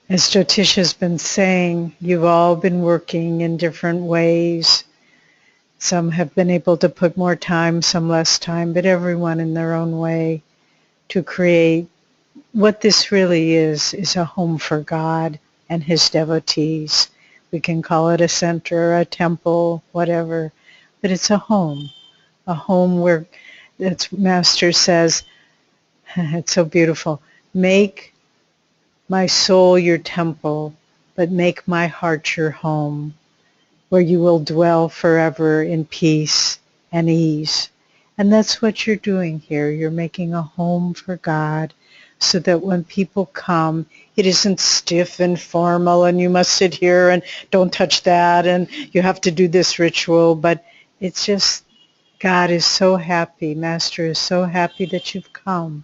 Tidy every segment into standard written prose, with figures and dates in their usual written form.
As Jyotish has been saying, you've all been working in different ways. Some have been able to put more time, some less time, but everyone in their own way to create what this really is a home for God and his devotees. We can call it a center, a temple, whatever, but it's a home where, its Master says, it's so beautiful, make my soul your temple, but make my heart your home, where you will dwell forever in peace and ease. And that's what you're doing here. You're making a home for God so that when people come, it isn't stiff and formal and you must sit here and don't touch that and you have to do this ritual, but it's just God is so happy, Master is so happy that you've come.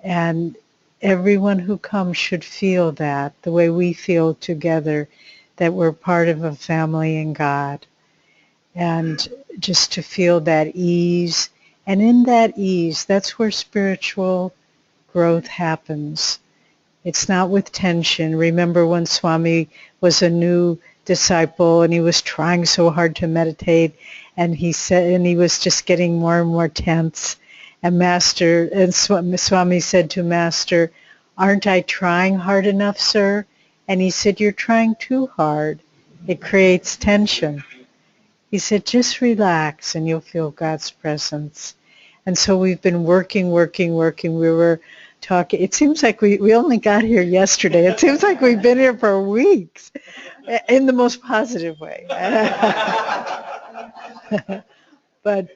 And everyone who comes should feel that, the way we feel together, that we're part of a family in God. And just to feel that ease. And in that ease, that's where spiritual growth happens. It's not with tension. Remember when Swami was a new disciple and he was trying so hard to meditate, and he said, and he was just getting more and more tense. And Swami said to Master, "Aren't I trying hard enough, sir?" And he said, "You're trying too hard. It creates tension." He said, "Just relax and you'll feel God's presence." And so we've been working. We were talking. It seems like we only got here yesterday. It seems like we've been here for weeks in the most positive way. But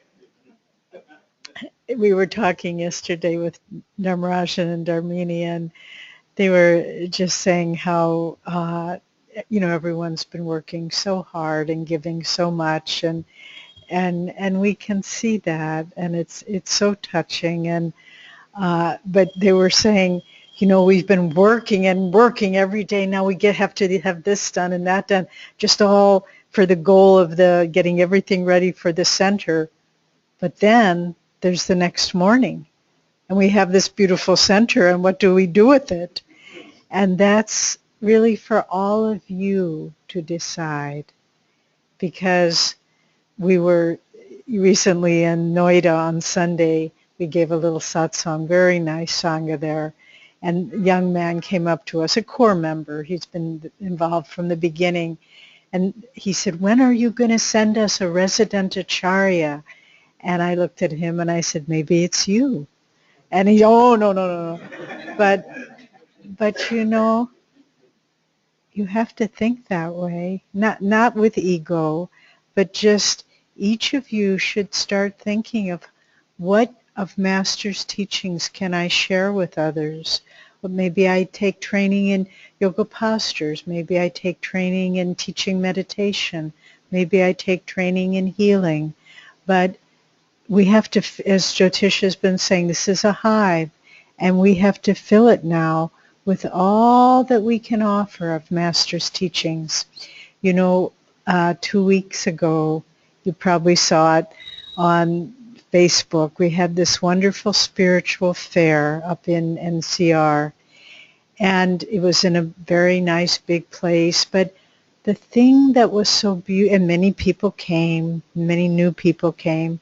we were talking yesterday with Dharmarajan and Dharmini, and they were just saying how, everyone's been working so hard and giving so much, and we can see that, and it's so touching. And but they were saying, we've been working every day. Now we have to have this done and that done, just all for the goal of getting everything ready for the center. But then there's the next morning, and we have this beautiful center, and what do we do with it? And that's really for all of you to decide, because we were recently in Noida on Sunday. We gave a little satsang, very nice sangha there, and a young man came up to us, a core member. He's been involved from the beginning, and he said, "When are you going to send us a resident acharya?" And I looked at him and I said, "Maybe it's you." And he, "Oh, no. But you have to think that way, not with ego, but just each of you should start thinking of what of Master's teachings can I share with others. Well, maybe I take training in yoga postures. Maybe I take training in teaching meditation. Maybe I take training in healing. But we have to, as Jyotish has been saying, this is a hive, and we have to fill it now with all that we can offer of Master's teachings. 2 weeks ago, you probably saw it on Facebook, we had this wonderful spiritual fair up in NCR, and it was in a very nice big place. But the thing that was so beautiful, and many people came, many new people came,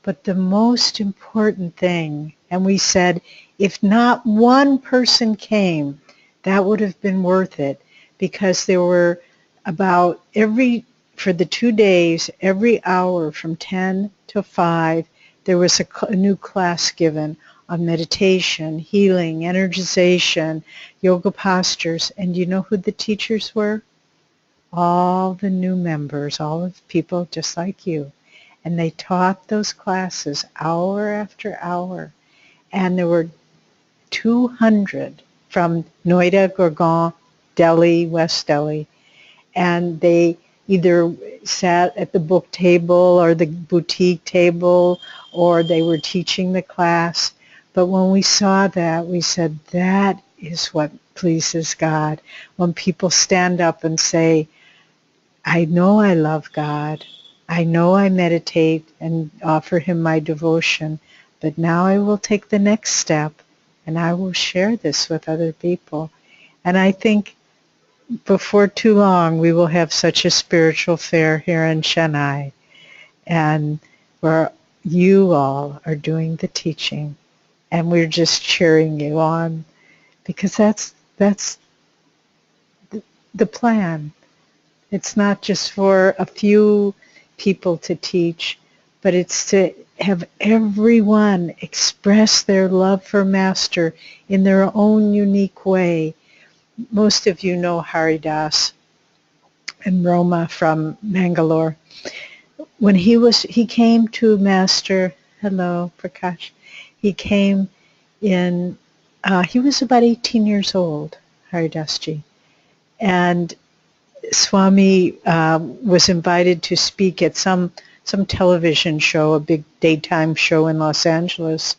but the most important thing, and we said, if not one person came, that would have been worth it, because there were about for the 2 days, every hour from 10 to 5, there was a new class given on meditation, healing, energization, yoga postures. And you know who the teachers were? All the new members, all of the people just like you. And they taught those classes hour after hour. And there were 200 from Noida, Gurgaon, Delhi, West Delhi. And they either sat at the book table or the boutique table, or they were teaching the class. But when we saw that, we said, that is what pleases God. When people stand up and say, I know I love God, I know I meditate and offer him my devotion, but now I will take the next step and I will share this with other people. And I think before too long, we will have such a spiritual fair here in Chennai, and where you all are doing the teaching, and we're just cheering you on, because that's the plan. It's not just for a few people to teach, but it's to have everyone express their love for Master in their own unique way. Most of you know Haridas and Roma from Bangalore. When he came to Master, hello, Prakash, he came in, he was about 18 years old, Haridasji. And Swami was invited to speak at some television show, a big daytime show in Los Angeles.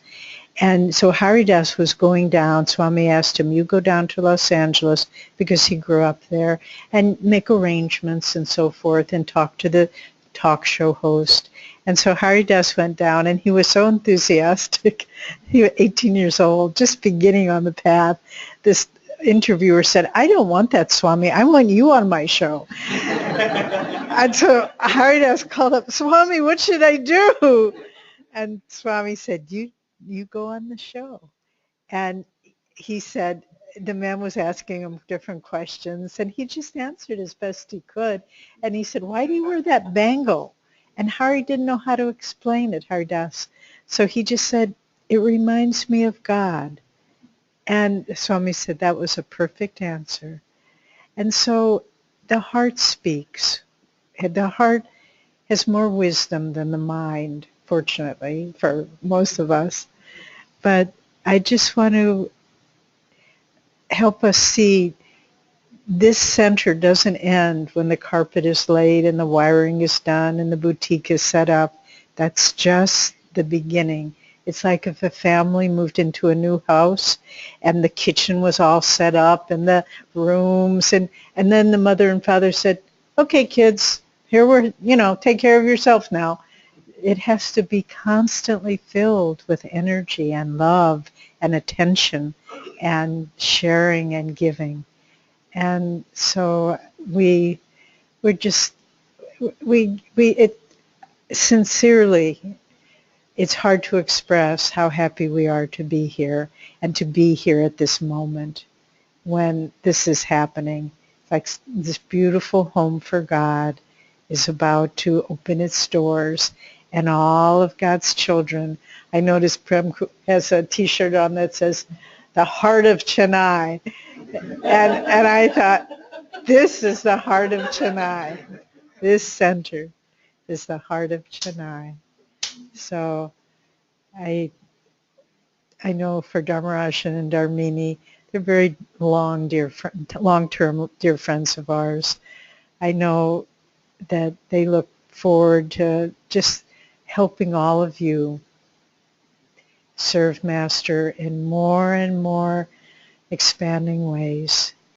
And so Haridas was going down. Swami asked him, you go down to Los Angeles, because he grew up there, and make arrangements and so forth, and talk to the talk show host. And so Haridas went down, and he was so enthusiastic. He was 18 years old, just beginning on the path. This interviewer said, I don't want that, Swami. I want you on my show. And so Haridas called up, Swami, what should I do? And Swami said, you go on the show. And he said, the man was asking him different questions, and he just answered as best he could. And he said, why do you wear that bangle? And Hari didn't know how to explain it, Haridas. So he just said, it reminds me of God. And Swami said that was a perfect answer. And so the heart speaks. The heart has more wisdom than the mind, fortunately, for most of us. But I just want to help us see this center doesn't end when the carpet is laid and the wiring is done and the boutique is set up. That's just the beginning. It's like if a family moved into a new house and the kitchen was all set up and the rooms, and then the mother and father said, okay, kids, here take care of yourself now. It has to be constantly filled with energy and love and attention and sharing and giving. And so it sincerely, it's hard to express how happy we are to be here and to be here at this moment when this is happening. Like this beautiful home for God is about to open its doors, and all of God's children. I noticed Prem has a T-shirt on that says, the heart of Chennai. And I thought, this is the heart of Chennai. This center is the heart of Chennai. So I know for Dharmarajan and Dharmini, they're very long-term dear friends of ours. I know that they look forward to just helping all of you serve Master in more and more expanding ways.